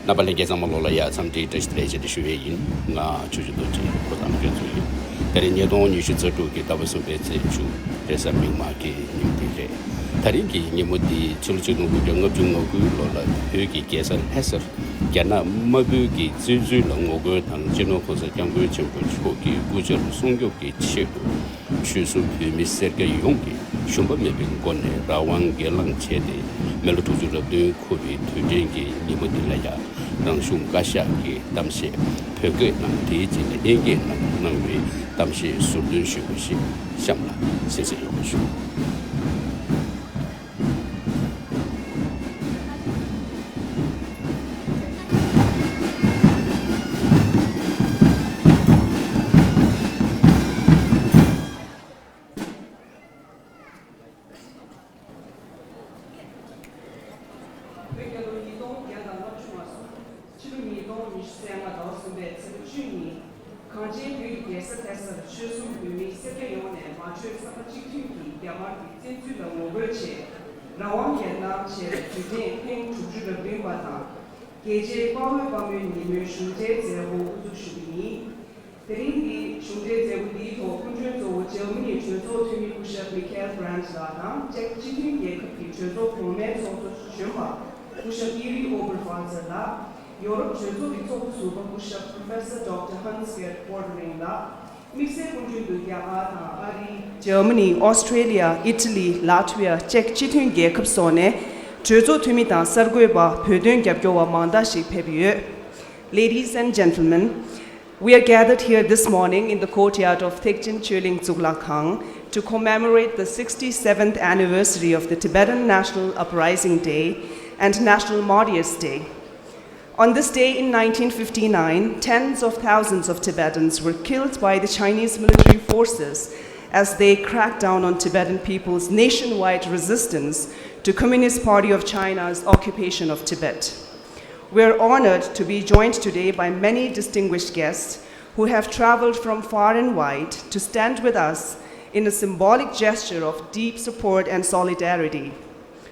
나발레게 zamaloya samdi destination de shuyin na chuju doji ko dam ge zui tari ne don ni shi zatu ge da bu su be zai chu de sa ming ma ge ni de le tari gi ni mo di chul chu no gu de ngop chu no gu lo la he gi ge sa hesar ge na ma bu gi zui zui lo ngo ge tang ji no ko sa kyang gu chen bu chu gi gu je lu song gyo gi chi chu su pi mi ser ge yong gi shumba me bin ko ne ra wang ge lang che de melo tu ju de ko bi tu de gi ni mo di la ya rang shung Kashag ki damshi pyoge nang di ji le enge nang we damshi sulun shu shi shamla sese yo shu Europe Professor Dr. Germany, Australia, Italy, Latvia, Czech Chitun Gekap Sone, Jezo Tumita Sargueba, Pudun Gabgoa Mandashi Pebue. Ladies and gentlemen, we are gathered here this morning in the courtyard of Thekchen Choling Tsuglakang to commemorate the 67th anniversary of the Tibetan National Uprising Day and National Martyrs Day. On this day in 1959, tens of thousands of Tibetans were killed by the Chinese military forces as they cracked down on Tibetan people's nationwide resistance to Communist Party of China's occupation of Tibet. We're honored to be joined today by many distinguished guests who have traveled from far and wide to stand with us in a symbolic gesture of deep support and solidarity.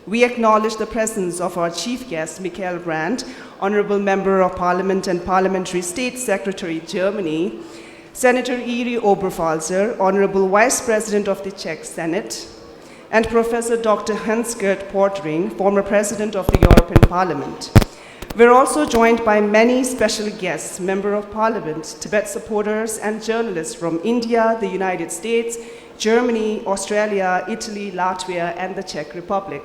We acknowledge the presence of our chief guest, Michael Brandt, Honorable Member of Parliament and Parliamentary State Secretary, Germany, Senator Iri Oberpfalzer, Honorable Vice President of the Czech Senate, and Professor Dr. Hans-Gert Pöttering, former President of the European Parliament. We're also joined by many special guests, Member of Parliament, Tibet supporters, and journalists from India, the United States, Germany, Australia, Italy, Latvia, and the Czech Republic.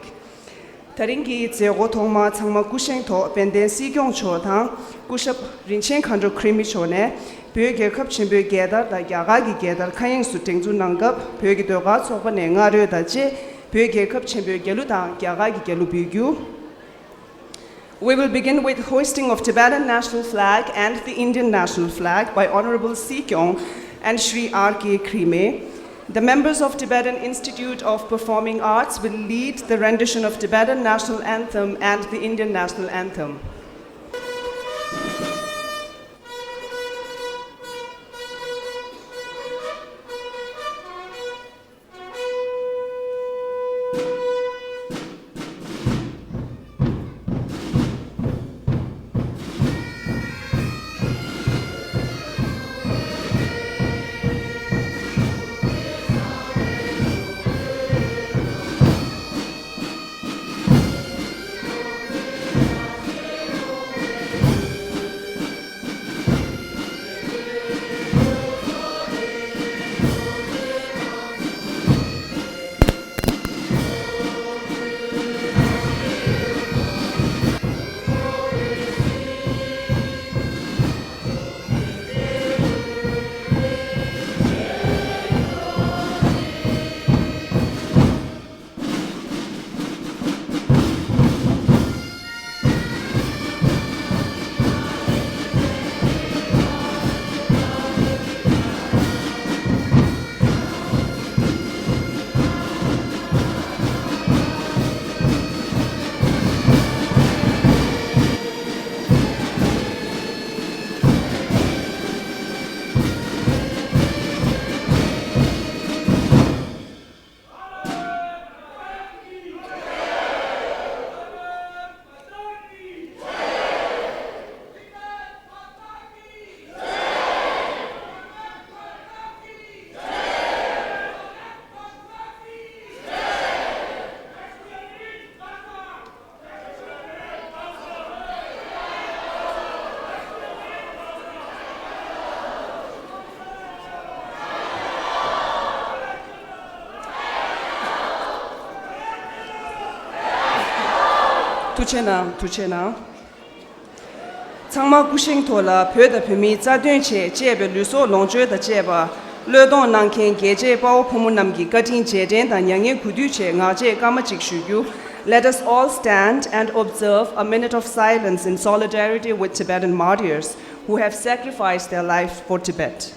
Taringi Zego Tongma Tsangma Kusheng To Penden Sigyong Cho Tang, Kushap Rinchen Khandro Krimi Chone, Pyoge Kap Chimbe Gedar, La Yagagi Gedar, Kayang Sutengzu Nangap, Pyoge Doga Sopa Nengario Daje, Pyoge Kap Chimbe Gelu Tang, Yagagi Gelu Bugyu. We will begin with hoisting of Tibetan national flag and the Indian national flag by Honorable Sikyong and Sri R.K. Krime. The members of Tibetan Institute of Performing Arts will lead the rendition of Tibetan national anthem and the Indian national anthem. tuchena. Changma kushing tola pyo da pimi zadun che jebe luso longzhe da jeba le dong nangken geje bao pumu namgi gatin je den da nyangye kudu che nga je kama chik shugyu. Let us all stand and observe a minute of silence in solidarity with Tibetan martyrs who have sacrificed their life for Tibet.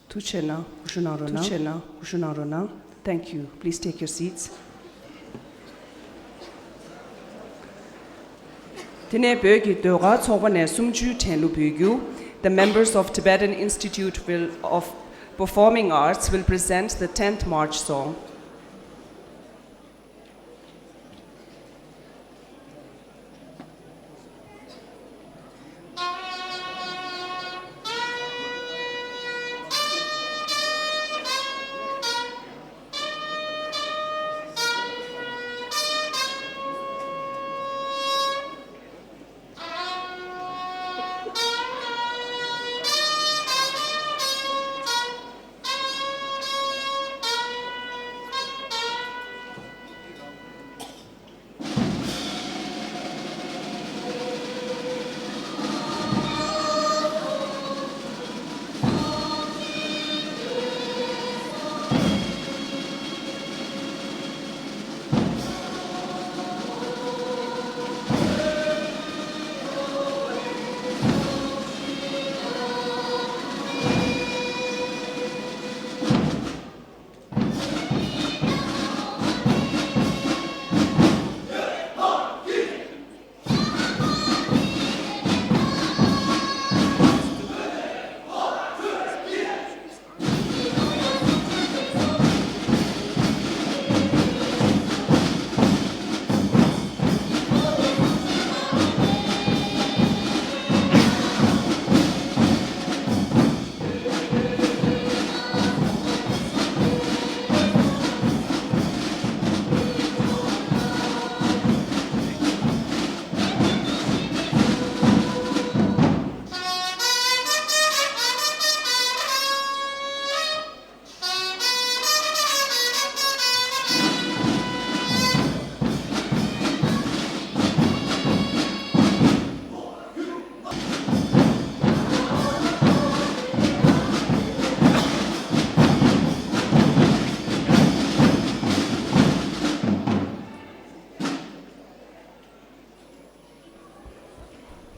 Tuchena, Kushunarona. Thank you. Please take your seats. The members of Tibetan Institute of Performing Arts will present the 10th March song.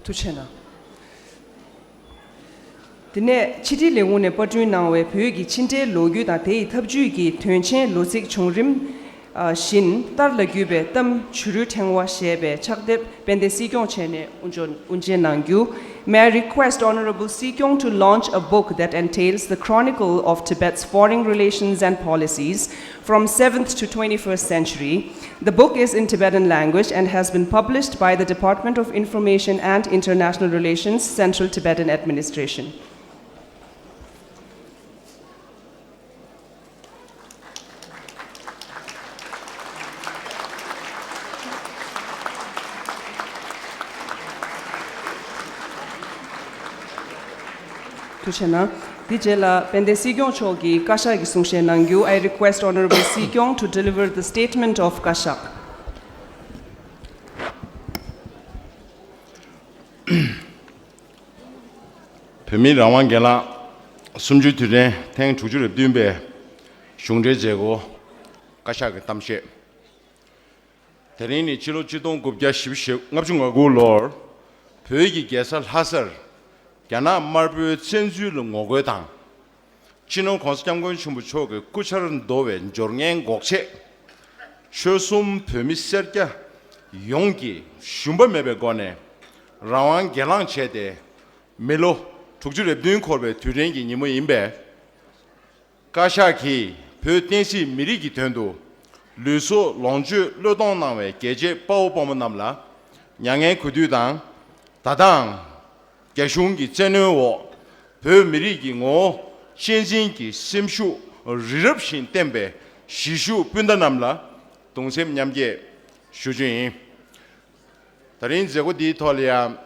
Tuchena. Dine chiti lengune patru nawe pyogi chinte logyu da tei thabju gi thönchen losik chungrim shin tar lagyube tam churu thengwa shebe chakde pende sikyong chene unjen nangyu. May I request Honorable Sikyong to launch a book that entails the chronicle of Tibet's foreign relations and policies from 7th to 21st century. The book is in Tibetan language and has been published by the Department of Information and International Relations, Central Tibetan Administration. Dijela Pende Sikyong Chogi Kashag Sungshe Nangyu, I request Honorable Sikyong to deliver the statement of Kashag. Pemi Rawangela Sumju Turen, Tang Tuju Dumbe, Shungje Jego, Kashag Tamshe. Terini Chilo Chidon Gubja Shibshe, Ngapjunga Go Lord, Pegi Gesal Hasar. Gana marbu censu ngogo dang chino konstangon chumbucho ge kucharan dowe jorngen gokche shosum pemiserga yonggi shumba mebe gone Rawan Gelang Chede, Melo, Tukjure Dun Korbe, Turengi Nimu Imbe, Kashag, Putensi Mirigi Tendo, Luso, Lonju, Lodon Name, Geje, Pao Bomanamla, Yangen Kududan, Tadang, Gashungi, Zenu, Pu Mirigi Ngo, Shenzhingi, Simshu, Rirupshin Tembe, Shishu, Pundanamla, Dongsem Nyamge, Shujin. Tarin Zego di Tolia,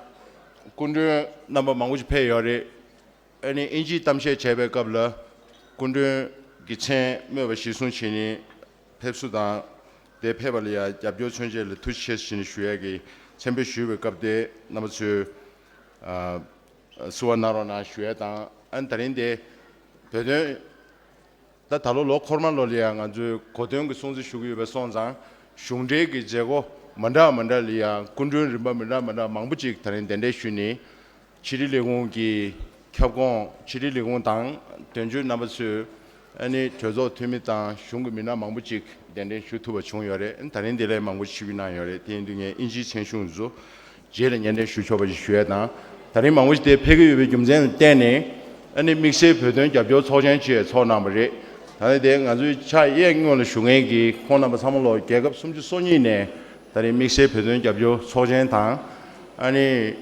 Kundu number Manguj Payori, any Inji Tamshe Chebe Gabla, Kundu Gitchen, Meva Shisun Chini, Pepsudan, De Pevalia, Jabio Chunje, the Tushes in Shuegi, Sembe Shu, Gabde, number 2, Suanarona Shuetan, and Tarinde, Pedin, that Talo Korman Loliang, and Kodung Sonzi Shugi Besonzang, Shunde Gizego. Mandalia, Kundun Manda Mambuchik, Tarin Dendeshuni, Chili Legungi, Kabgon, Chili Legun Tang, Tenju number 2, any Chozo Timitan, Shungumina Mambuchik, Dende Shutuba Chungyore, and Tarin Dele Mambuchina Yore, Tending Inji Chenshunzo, Jel and Yende Shuchoba Shueta, Tarin Mamuch de Peggy with Jumzen Dene, and it makes it Pedon Jabio Tojanchi, Tor number 8. Then as we try Yang on the Shungegi, Kona Samolo, Gagab, some Sonine. 다리 믹스에 표준 잡죠 소전당 아니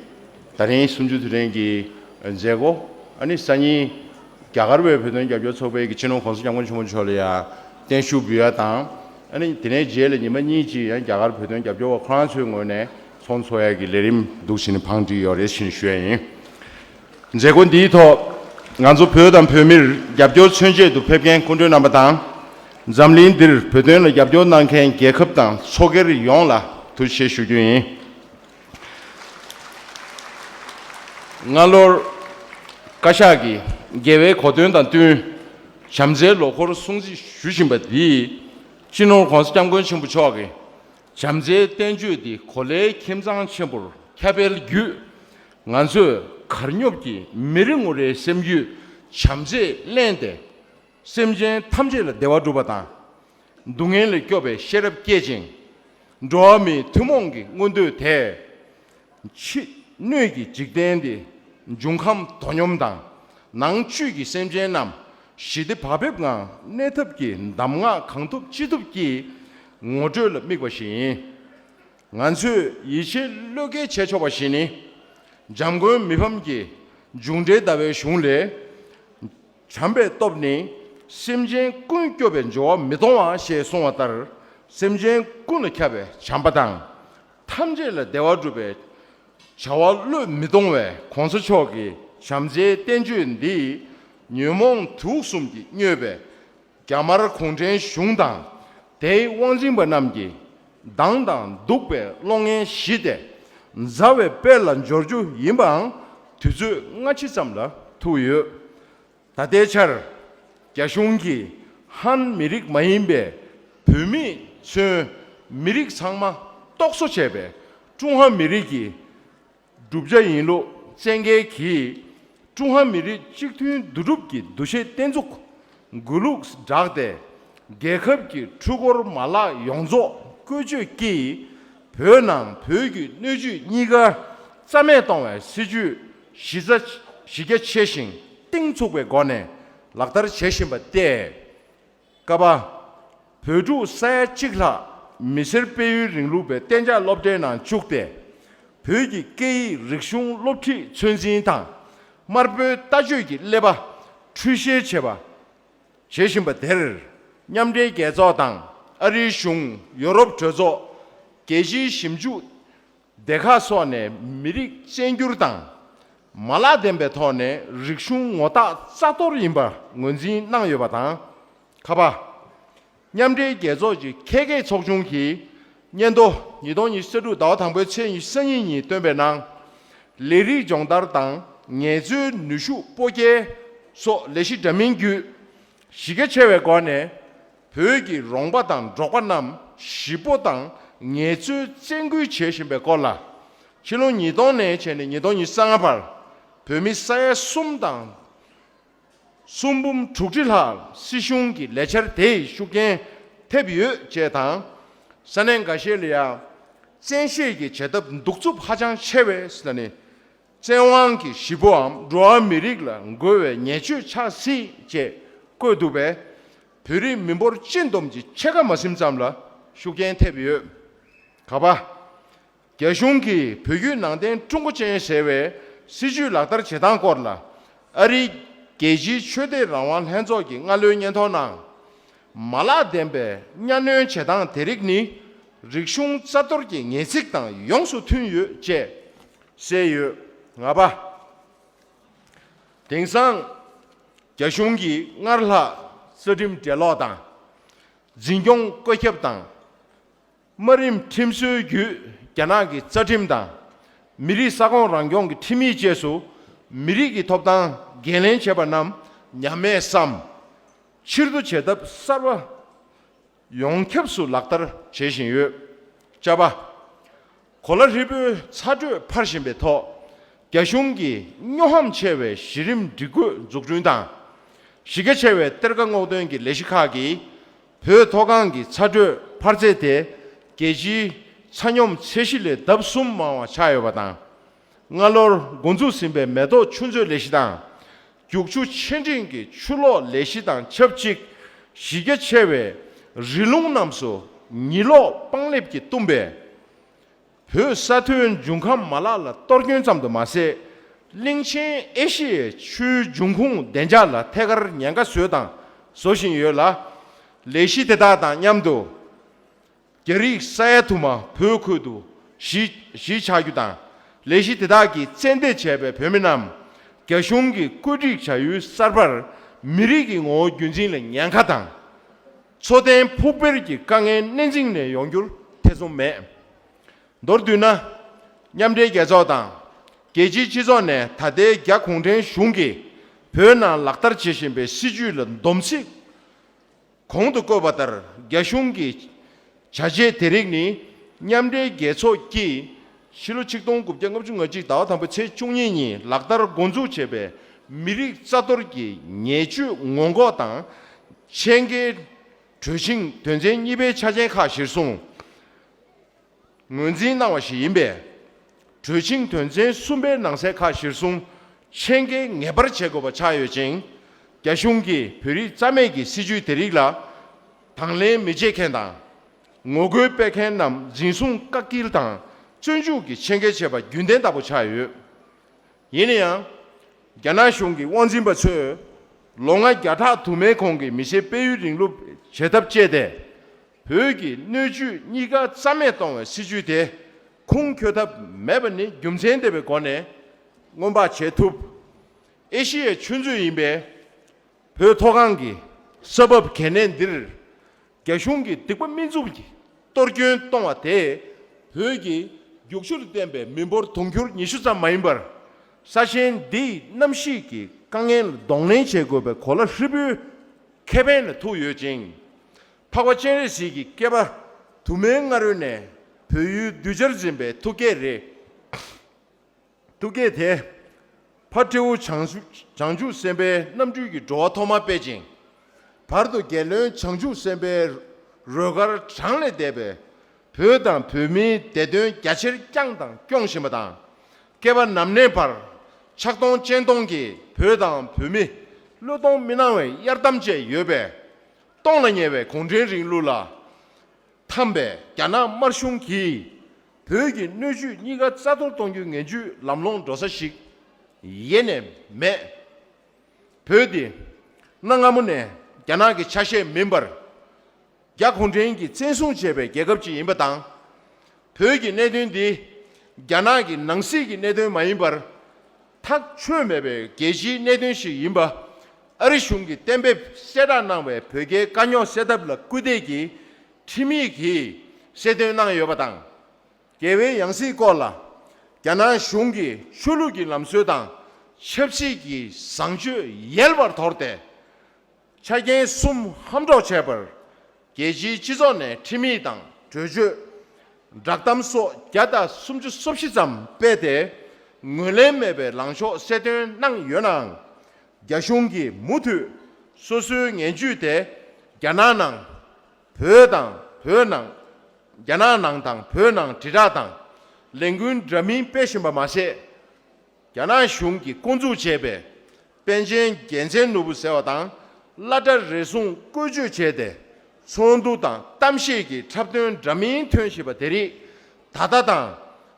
다리 순주 드랭기 언제고 아니 산이 갸가르베 표준 잡죠 소베기 진호 건설 장군 주문 처리야 댄슈 비야당 아니 디네 제일 니만이지 갸가르 표준 잡죠 크란스용원에 손소야기 레림 두시는 방지 열의 신슈에 제고 디토 간조 표단 표밀 잡죠 천제도 패변 군도 남바당 Zamlindir Pedon Yabjo Nankan Gekaptan, Soger Yonla to Sheshuin Nalor Kashagi, Gave Kodun and Tu Shamze Lokor Sungzi Shushimbat Chino Constangun Chimbuchogi, Shamze Tenju, Kole Kimzang Chimbur, Kabel Gu Nansu, Karnyopki, Mirimure Semyu, Shamze Lende. Semjen 탐제를 대화주바다 동행을 겹에 셰럽 깨진 조함이 투몽기 문도 대 뇌기 직대인데 중함 돈염당 낭추기 semjen남 시대 바베가 네탑기 남가 강톱 지톱기 모절 미것이 안수 이실록에 제초바시니 잠군 미범기 중대다베 슌레 참배 떡니 심진 군교변 조와 미동와 시송와 따르 심진 군의 캡에 잠바당 탐제를 대화주베 자와르 미동외 konsochoki shamje tenjun di nyumong tuksumgi nyöbe gyamar khongjen shungdang dei wangjingba namgi dangdang dukbe longen shide zawe pelan jorju yimbang tuzu ngachi samla tuyu tadechar gyashunggi han mirik mahimbe pumi chö mirik sangma tokso chebe 중화 미리기 룹자인로 생계기 중화 미리 직투인 누릅기 도시 땡족 그룩 작대 개컵기 추고로 말라 용조 끄주기 변남 벽이 내주 니가 짬에 동에 시주 시자 시계 최신 땡족에 관해 락다르 최신 받대 가봐 벼주 새 찍라 미셀 배유 링루베 땡자 롭데난 죽대 벽이 게이 릭숑 롭티 천신당 마르베 따주기 레바 취시에 제바 제신바 데르 냠데 개조당 아리숑 유럽 저조 게시 심주 데카소네 미릭 쟁규르당 말라덴베토네 릭숑 오다 짜도르임바 뭔지 나여바당 가봐 냠데 개조지 개개 속중기 년도 이동이 서로 나와 당부에 체인 선인이 되면은 레리 정다르당 예주 누슈 보게 소 레시 더민규 시계체외 관에 벽이 롱바당 조관남 시보당 예주 쟁규 제신배 걸라 실은 이동에 제는 이동이 쌍아발 범이사의 숨당 숨붐 죽질할 시숑기 레처 데이 슈게 태비유 제당 산행 가실리아 전시기 제답 독주 파장 체외스다니 전왕기 시보암 로아 미릭라 고외 예주 차시 제 고두베 별이 민보르 찐돔지 체가 마심잠라 슈겐 태비요 가봐 개숑기 벽유 낭된 중국 제세회 시주 락다르 제단 거라 아리 게지 최대 라완 현조기 알료년토나 말라덴베 냐는 제단 데릭니 릭숑 짜도르기 예식당 용수 튠유 제 세유 가봐 땡상 개숑기 알라 서림 델로당 진경 거협당 머림 팀수규 야나기 짜짐당 미리 사공 랑경기 팀이 제수 미리기 톱당 게렌 제바남 냐메 삼 치르도 제답 사바 용캡수 락다르 제신유 잡아 콜라리브 차주 80m 개숑기 뇨함 체외 시림 디고 죽준당 시계 체외 때르강 오던기 레시카기 벼 도강기 차주 8제대 게지 찬염 세실레 답숨마와 차여바당 ngalor gonzu simbe medo chunjo leshidang gyukchu chenjingi chulo leshidang chapchik shige chewe rilung namso nilo panglepki tumbe pyo satun jungkham malala torgyun samdo mase lingchen eshi chu jungkhung denjala tegar nyanga suyodang soshin yola leshi dedadang nyamdo gerik sayatuma pyo kudu shi chagyudang 레시 대다기 젠데 제베 베미남 개숑기 꾸릭 자유 서버 미리기 오 균진레 냥카당 초된 포베르기 강에 낸징네 용귤 태솜메 너르드나 냠데 게조당 게지 지존네 다데 갸 공된 슝기 베나 락다르 지신베 시주르 돔식 공도 거바다르 개숑기 자제 데릭니 냠데 게소기 실로 직동 국정급 중어지 다와담부 최중인이 락다르 곤주 제베 미리 짜도르기 예주 원고당 챙게 조신 전쟁 입에 차제 가실송 문진 나와시 임베 조신 전쟁 순배 낭세 가실송 챙게 네버 제거바 차여진 개숑기 별이 짜매기 시주 데리라 당래 미제캔다 ngogo 백현남 진송 깎길당 전주기 챙겨제바 윤된다고 차유 얘네야 야나숑기 원진버처 롱아 야타 두메 공기 미세 배유링로 제답제대 벽이 너주 니가 짬에동에 시주대 공교답 매번이 금센데베 권에 원바 제투 에시의 춘주임베 벼토강기 서법 개넨들 개숑기 득번 민족기 또르균 동화대 벽이 육수를 땜베 민보르 동교를 니슈자 마임버 사신 디 남시기 강엔 동네 제고베 콜라 흡유 케벤 투유징 파고체르시기 깨바 두명가르네 벼유 뉴저지베 투게레 투게데 파티우 장주 셈베 남주기 조토마 베징 바르도 겔런 장주 셈베 로가르 장레 데베 벼당 벼미 대든 야칠 짱당 경심하다 개발 남내발 착동 젠동기 벼당 벼미 로동 미나웨 야담제 여베 동랑예베 공전링루라 탐베 야나 마숑기 벼기 너주 니가 짜돌 동규 내주 람롱 도사식 예네 매 벼디 나가문에 야나기 차셰 멤버 야콘쟁기 전송제베 계급지 임바당 벽이 내든디 야나기 낭시기 내든 마임바 탁 추메베 계지 내든시 임바 아리숑기 템베 세라나베 벽에 간요 세답라 꾸데기 팀이기 세드나 여바당 계외 양시 꼴라 야나 숑기 슐루기 남수당 첩시기 상주 옐버 돌때 차게 숨 함도 제벌 계지 지존의 팀이당 저주 락담소 야다 숨주 섭시잠 빼대 응레메베 랑쇼 세든 낭 연왕 야숑기 무투 소수 연주대 야나낭 벼당 벼낭 gyana nang tang, pyo nang, tira tang, lengun dramin peshimba mase, gyana shungi, kunzu chebe, penjen genzen nubu sewa tang, lada resung kuju chede, sondu tang, tamshiki, chapdun dramin tunshiba deri, dada tang,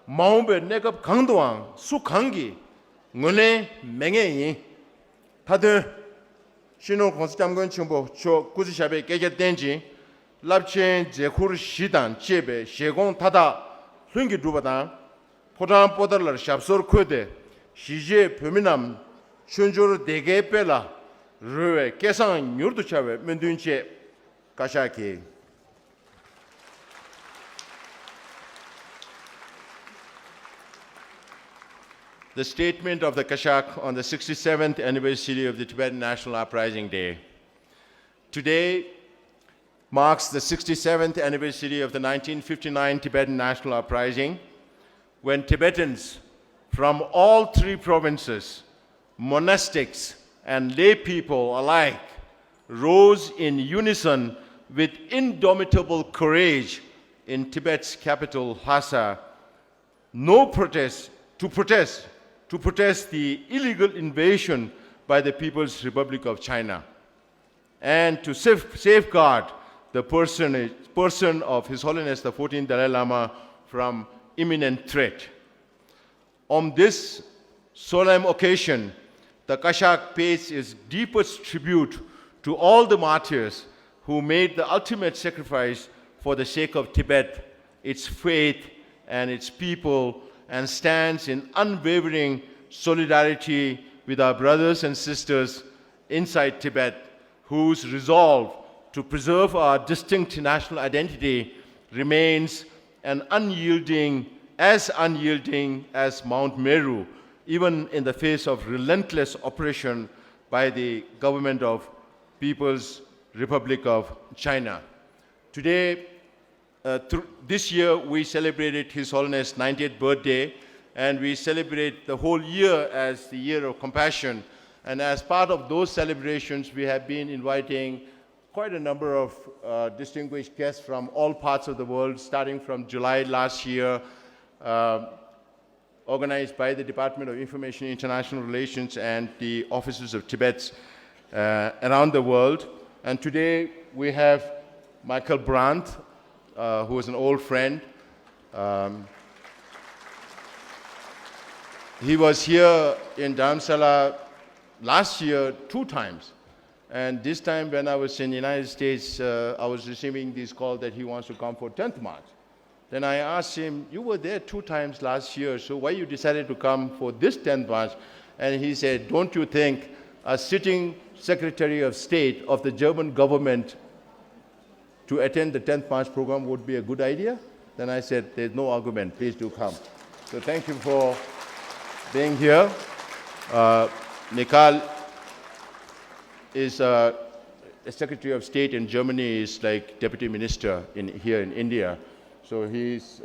maumbe negab kangduang, su kangi, ngune menge yin. Tadun, shino konsi jamgun chumbo, cho kuzi shabe keke tenji, labchen zekhur shidan chebe, shegong tada, lungi dubadang, podan podarlar shabsor kude, shije pyominam, shunjur dege pela, ruwe, kesang nyurdu chawe, mendunche, kashaki. The statement of the Kashag on the 67th anniversary of the Tibetan National Uprising Day. Today marks the 67th anniversary of the 1959 Tibetan National Uprising, when Tibetans from all three provinces, monastics and lay people alike, rose in unison with indomitable courage in Tibet's capital, Lhasa, to protest the illegal invasion by the People's Republic of China, and to safeguard the person of His Holiness the 14th Dalai Lama from imminent threat. On this solemn occasion, the Kashag pays its deepest tribute to all the martyrs who made the ultimate sacrifice for the sake of Tibet, its faith, and its people, and stands in unwavering solidarity with our brothers and sisters inside Tibet, whose resolve to preserve our distinct national identity remains unyielding as Mount Meru, even in the face of relentless oppression by the government of People's Republic of China. Today, this year, we celebrated His Holiness' 90th birthday, and we celebrate the whole year as the Year of Compassion. And as part of those celebrations, we have been inviting quite a number of distinguished guests from all parts of the world, starting from July last year, organized by the Department of Information and International Relations and the offices of Tibet around the world. And today, we have Michael Brandt, who is an old friend. He was here in Dharamsala last year 2 times. And this time when I was in the United States, I was receiving this call that he wants to come for 10th March. Then I asked him, you were there 2 times last year, so why you decided to come for this 10th March? And he said, don't you think a sitting Secretary of State of the German government to attend the 10th March program would be a good idea? Then I said, there's no argument, please do come. So thank you for being here. Nikal is a Secretary of State in Germany, is like Deputy Minister here in India. So he's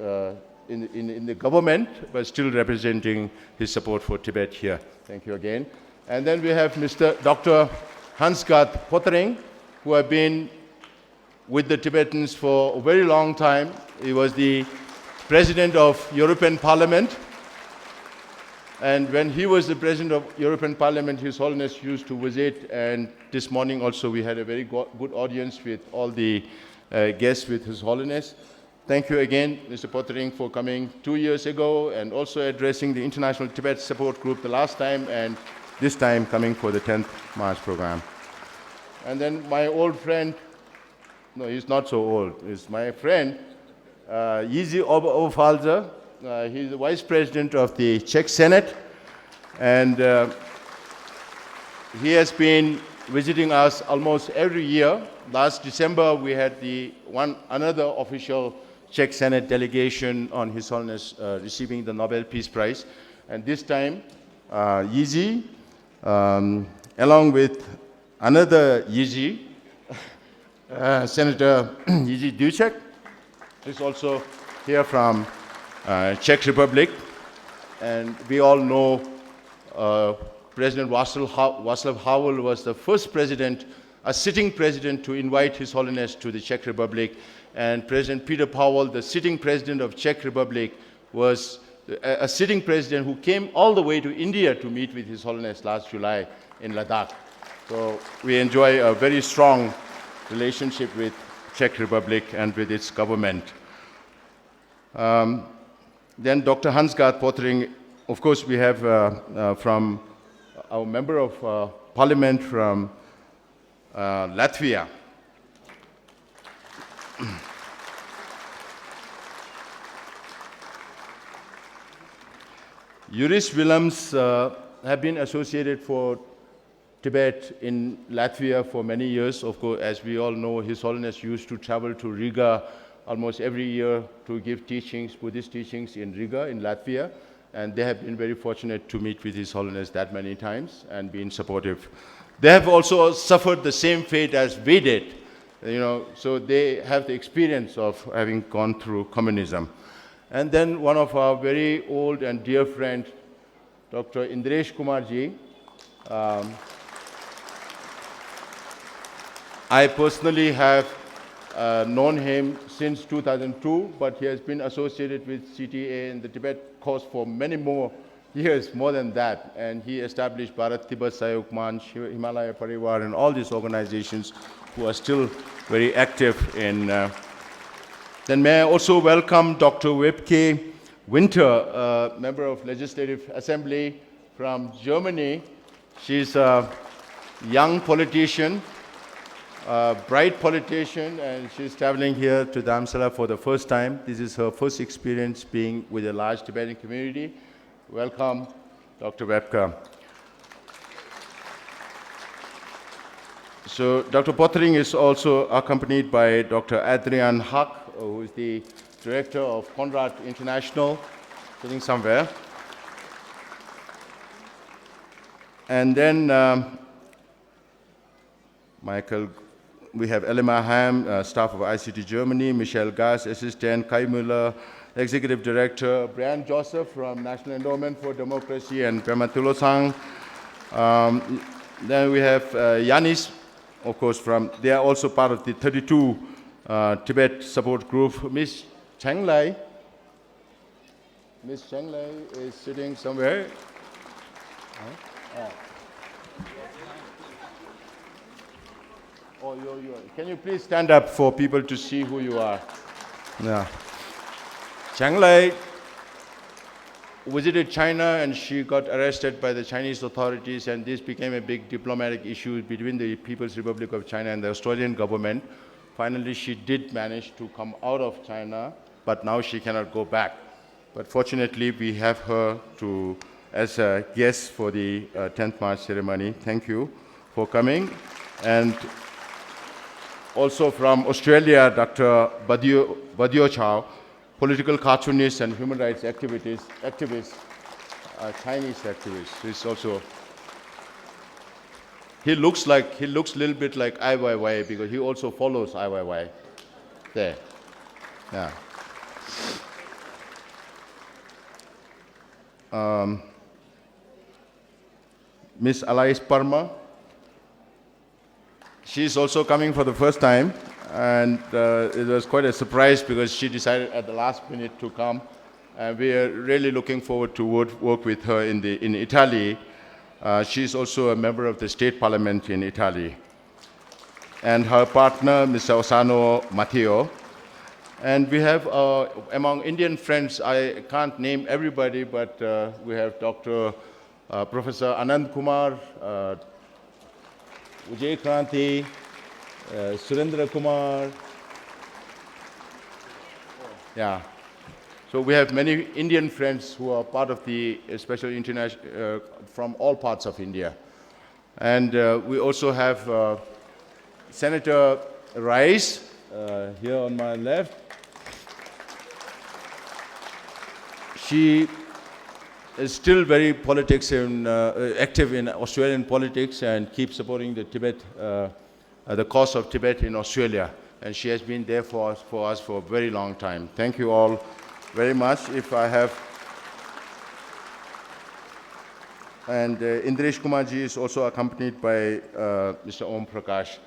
in the government, but still representing his support for Tibet here. Thank you again. And then we have Dr. Hans-Gert Pottering, who have been with the Tibetans for a very long time. He was the President of European Parliament. And when he was the President of European Parliament, His Holiness used to visit. And this morning also we had a very good audience with all the guests with His Holiness. Thank you again, Mr. Pottering, for coming 2 years ago and also addressing the International Tibet Support Group the last time, and this time coming for the 10th March program. And then my old friend, no, he's not so old, he's my friend, Yizi Oberfalzer. He's the Vice President of the Czech Senate, and he has been visiting us almost every year. Last December, we had another official Czech Senate delegation on His Holiness receiving the Nobel Peace Prize. And this time, Yizi, along with another Yizi, Senator Yizi Ducek, is also here from Czech Republic. And we all know President Václav Havel was the first president, a sitting president, to invite His Holiness to the Czech Republic. and President Peter Powell, the sitting president of Czech Republic, was a sitting president who came all the way to India to meet with His Holiness last July in Ladakh. So we enjoy a very strong relationship with Czech Republic and with its government. Then Dr. Hans-Gert Pottering, of course, we have from our member of parliament from Latvia. Juris Willems have been associated for Tibet in Latvia for many years. Of course, as we all know, His Holiness used to travel to Riga almost every year to give teachings, Buddhist teachings in Riga, in Latvia. And they have been very fortunate to meet with His Holiness that many times and been supportive. They have also suffered the same fate as we did, so they have the experience of having gone through communism. And then one of our very old and dear friend, Dr. Indresh Kumarji. I personally have known him since 2002, but he has been associated with CTA and the Tibet cause for many more years, more than that. And he established Bharat Tibet Sahayog Manch, Himalaya Parivar, and all these organizations who are still very active in. Then may I also welcome Dr. Webke Winter, a member of Legislative Assembly from Germany. She's a young politician, a bright politician, and she's traveling here to Dharamsala for the first time. This is her first experience being with a large Tibetan community. Welcome, Dr. Webke. So Dr. Pottering is also accompanied by Dr. Adrian Hack, who is the director of Conrad International, sitting somewhere. And then Michael, we have Elima Ham, staff of ICT Germany, Michelle Gass, assistant, Kai Müller, executive director, Brian Joseph from National Endowment for Democracy, and Pema Tulosang. Then we have Yanis, of course, they are also part of the 32 Tibet support group. Miss Changlai. Miss Changlai is sitting somewhere. Can you please stand up for people to see who you are? Yeah. Changlai visited China and she got arrested by the Chinese authorities, and this became a big diplomatic issue between the People's Republic of China and the Australian government. Finally, she did manage to come out of China, but now she cannot go back. But fortunately, we have her as a guest for the 10th March ceremony. Thank you for coming. And also from Australia, Dr. Badio Chow, political cartoonist and human rights activist, Chinese activist. He's also, he looks a little bit like IYY because he also follows IYY. There, yeah. Miss Alais Parma, she's also coming for the first time, and it was quite a surprise because she decided at the last minute to come. And we are really looking forward to work with her in Italy. She's also a member of the state parliament in Italy. And her partner, Mr. Osano Matteo. And we have, among Indian friends, I can't name everybody, but we have Dr. Professor Anand Kumar, Vijay Kranti, Surendra Kumar. Yeah. So we have many Indian friends who are part of the special international, from all parts of India. And we also have Senator Rice, here on my left. She is still very active in Australian politics and keeps supporting the the cause of Tibet in Australia. And she has been there for us for a very long time. Thank you all very much. If I have, and Indresh Kumarji is also accompanied by Mr. Om Prakash.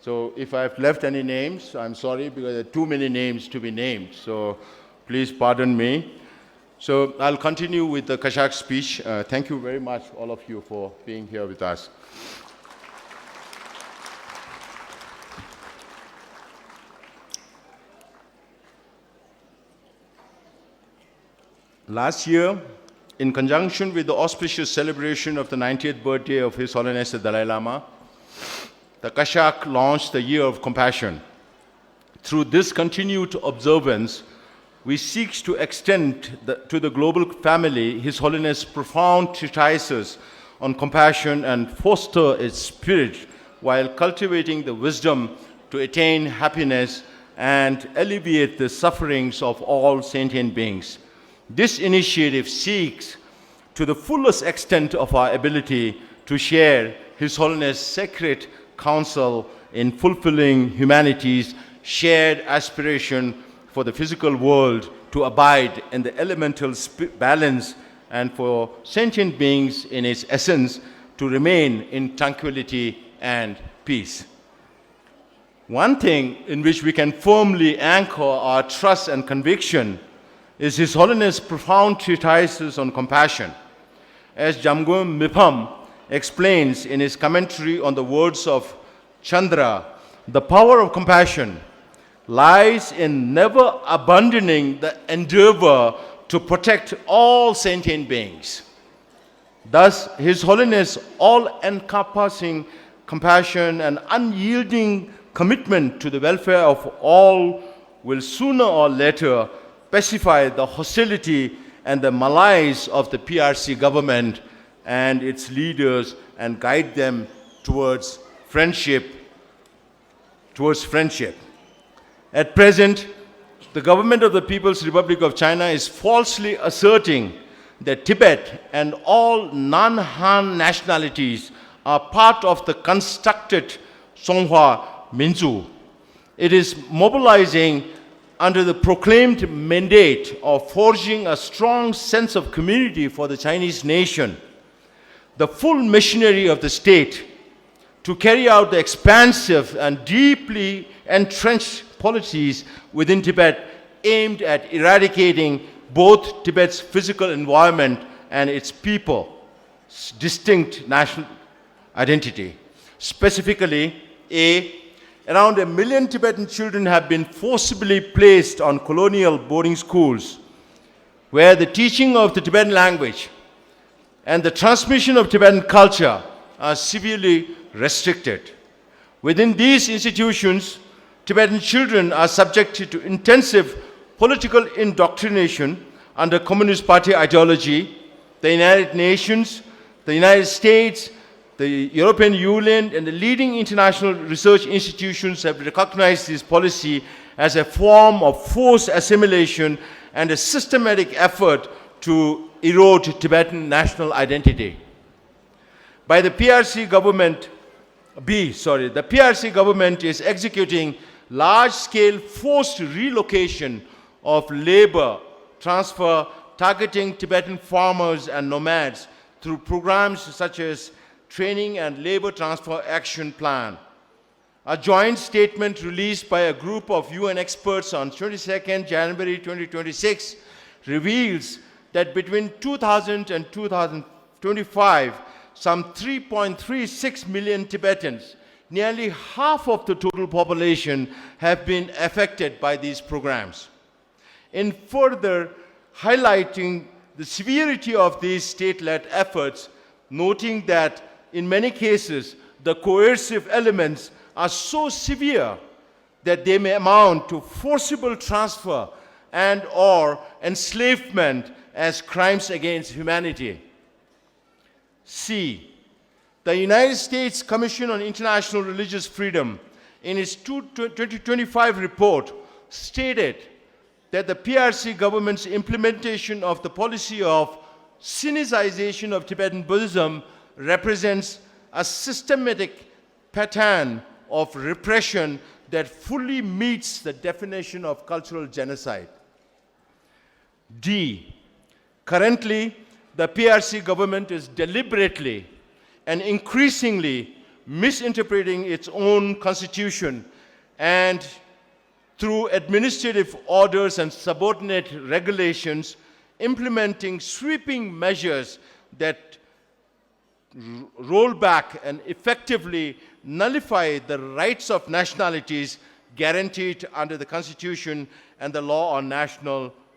So if I've left any names, I'm sorry, because there are too many names to be named. So please pardon me. So I'll continue with the Kashag speech. Thank you very much, all of you, for being here with us. Last year, in conjunction with the auspicious celebration of the 90th birthday of His Holiness the Dalai Lama, the Kashag launched the Year of Compassion. Through this continued observance, we seek to extend to the global family His Holiness' profound treatises on compassion and foster its spirit while cultivating the wisdom to attain happiness and alleviate the sufferings of all sentient beings. This initiative seeks, to the fullest extent of our ability, to share His Holiness' sacred counsel in fulfilling humanity's shared aspiration for the physical world to abide in the elemental balance and for sentient beings in its essence to remain in tranquility and peace. One thing in which we can firmly anchor our trust and conviction is His Holiness' profound treatises on compassion. As Jamgon Mipham explains in his commentary on the words of Chandra, the power of compassion lies in never abandoning the endeavor to protect all sentient beings. Thus, His Holiness' all-encompassing compassion and unyielding commitment to the welfare of all will sooner or later pacify the hostility and the malice of the PRC government and its leaders and guide them towards friendship. At present, the government of the People's Republic of China is falsely asserting that Tibet and all non-Han nationalities are part of the constructed Songhua Minzu. It is mobilizing under the proclaimed mandate of forging a strong sense of community for the Chinese nation, the full machinery of the state, to carry out the expansive and deeply entrenched policies within Tibet aimed at eradicating both Tibet's physical environment and its people's distinct national identity. Specifically, around 1 million Tibetan children have been forcibly placed on colonial boarding schools where the teaching of the Tibetan language and the transmission of Tibetan culture are severely restricted. Within these institutions, Tibetan children are subjected to intensive political indoctrination under Communist Party ideology. The United Nations, the United States, the European Union, and the leading international research institutions have recognized this policy as a form of forced assimilation and a systematic effort to erode Tibetan national identity. The PRC government is executing large-scale forced relocation of labor transfer targeting Tibetan farmers and nomads through programs such as Training and Labor Transfer Action Plan. A joint statement released by a group of UN experts on 22nd January 2026 reveals that between 2000 and 2025, some 3.36 million Tibetans, nearly half of the total population, have been affected by these programs. In further highlighting the severity of these state-led efforts, noting that in many cases, the coercive elements are so severe that they may amount to forcible transfer and or enslavement as crimes against humanity. The United States Commission on International Religious Freedom, in its 2025 report, stated that the PRC government's implementation of the policy of Sinicization of Tibetan Buddhism represents a systematic pattern of repression that fully meets the definition of cultural genocide. Currently, the PRC government is deliberately and increasingly misinterpreting its own constitution and through administrative orders and subordinate regulations, implementing sweeping measures that roll back and effectively nullify the rights of nationalities guaranteed under the Constitution and the law on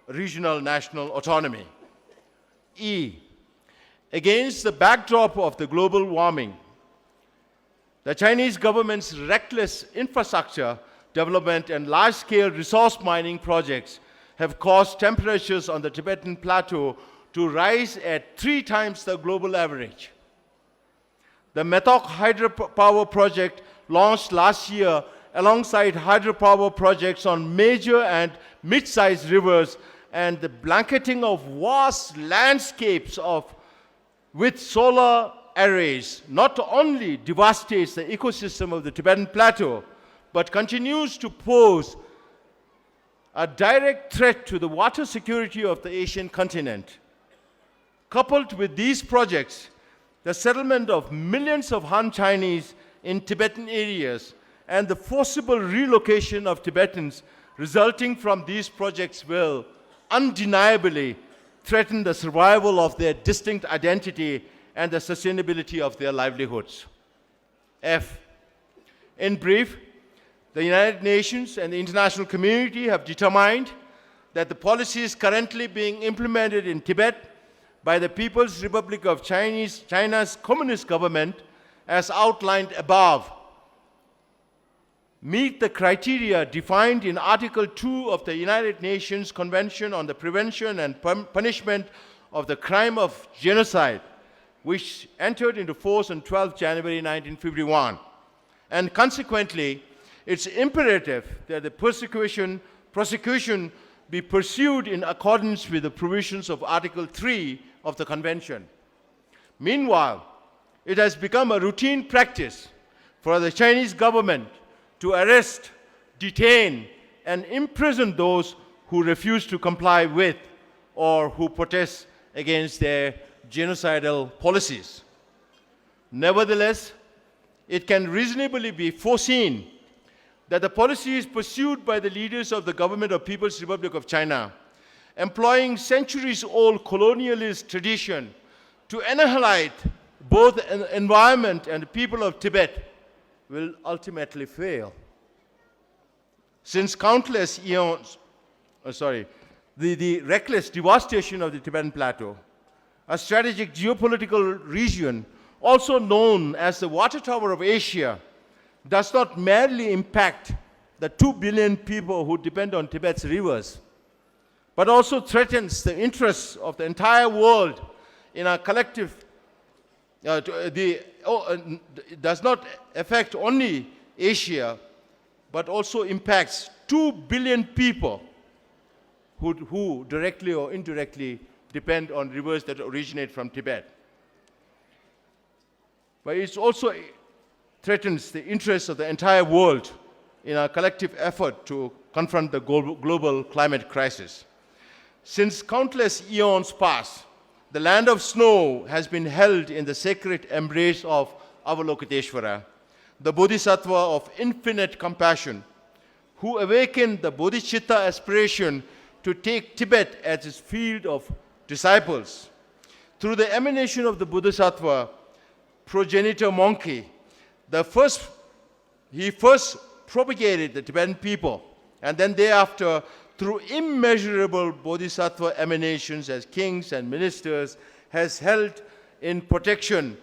regional national autonomy. E, against the backdrop of the global warming, the Chinese government's reckless infrastructure development and large-scale resource mining projects have caused temperatures on the Tibetan plateau to rise at 3 times the global average. The Methok hydropower project launched last year alongside hydropower projects on major and mid-sized rivers and the blanketing of vast landscapes with solar arrays not only devastates the ecosystem of the Tibetan plateau, but continues to pose a direct threat to the water security of the Asian continent. Coupled with these projects, the settlement of millions of Han Chinese in Tibetan areas and the forcible relocation of Tibetans resulting from these projects will undeniably threaten the survival of their distinct identity and the sustainability of their livelihoods. F, in brief, the United Nations and the international community have determined that the policies currently being implemented in Tibet by the People's Republic of China's Communist government, as outlined above, meet the criteria defined in Article 2 of the United Nations Convention on the Prevention and Punishment of the Crime of Genocide, which entered into force on 12 January 1951. And consequently, it's imperative that the prosecution be pursued in accordance with the provisions of Article 3 of the Convention. Meanwhile, it has become a routine practice for the Chinese government to arrest, detain, and imprison those who refuse to comply with or who protest against their genocidal policies. Nevertheless, it can reasonably be foreseen that the policies pursued by the leaders of the government of People's Republic of China, employing centuries-old colonialist tradition to annihilate both the environment and the people of Tibet, will ultimately fail. Since countless eons, the reckless devastation of the Tibetan plateau, a strategic geopolitical region also known as the Water Tower of Asia, does not merely impact the 2 billion people who depend on Tibet's rivers, but also threatens the interests of the entire world in a collective, it does not affect only Asia, but also impacts 2 billion people who directly or indirectly depend on rivers that originate from Tibet. But it also threatens the interests of the entire world in a collective effort to confront the global climate crisis. Since countless eons past, the land of snow has been held in the sacred embrace of Avalokiteshvara, the Bodhisattva of infinite compassion, who awakened the bodhicitta aspiration to take Tibet as his field of disciples. Through the emanation of the Bodhisattva, progenitor monkey, he first propagated the Tibetan people, and then thereafter, through immeasurable bodhisattva emanations as kings and ministers, has held in protection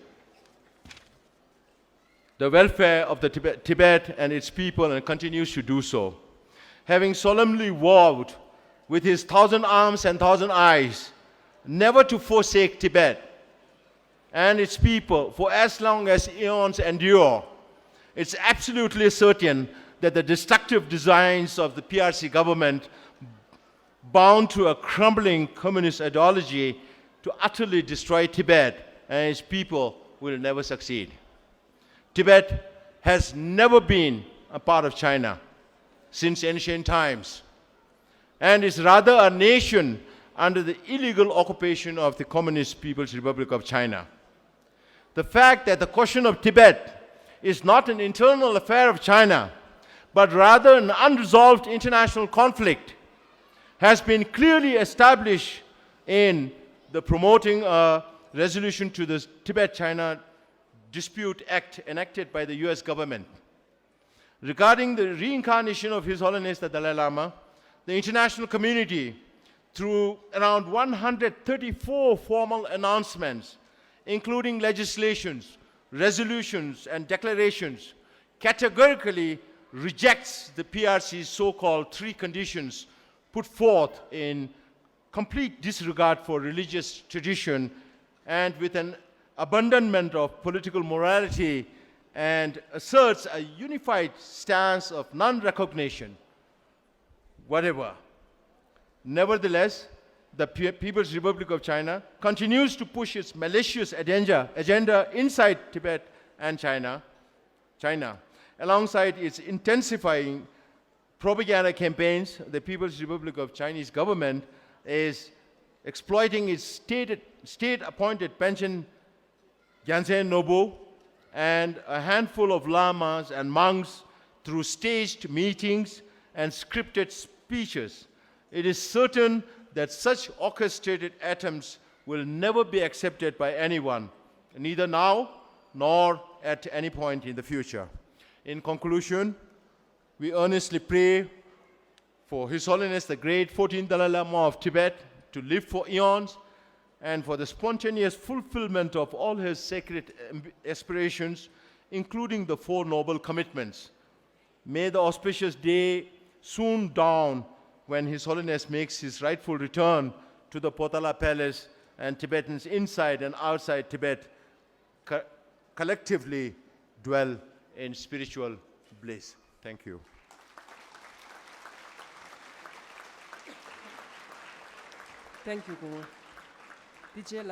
the welfare of the Tibet and its people, and continues to do so. Having solemnly vowed with his 1,000 arms and 1,000 eyes never to forsake Tibet and its people for as long as eons endure, it's absolutely certain that the destructive designs of the PRC government, bound to a crumbling communist ideology to utterly destroy Tibet and its people, will never succeed. Tibet has never been a part of China since ancient times, and is rather a nation under the illegal occupation of the Communist People's Republic of China. The fact that the question of Tibet is not an internal affair of China, but rather an unresolved international conflict, has been clearly established in the promoting a resolution to the Tibet-China Dispute Act enacted by the US government. Regarding the reincarnation of His Holiness the Dalai Lama, the international community, through around 134 formal announcements, including legislations, resolutions, and declarations, categorically rejects the PRC's so-called 3 conditions put forth in complete disregard for religious tradition and with an abandonment of political morality, and asserts a unified stance of non-recognition, whatever. Nevertheless, the People's Republic of China continues to push its malicious agenda inside Tibet and China, alongside its intensifying propaganda campaigns. The People's Republic of Chinese government is exploiting its state-appointed pension Gyaltsen Nobo and a handful of lamas and monks through staged meetings and scripted speeches. It is certain that such orchestrated attempts will never be accepted by anyone, neither now nor at any point in the future. In conclusion, we earnestly pray for His Holiness the Great 14th Dalai Lama of Tibet to live for eons, and for the spontaneous fulfillment of all his sacred aspirations, including the 4 noble commitments. May the auspicious day soon dawn when His Holiness makes his rightful return to the Potala Palace, and Tibetans inside and outside Tibet collectively dwell in spiritual bliss. Thank you. Thank you, Guru. DJ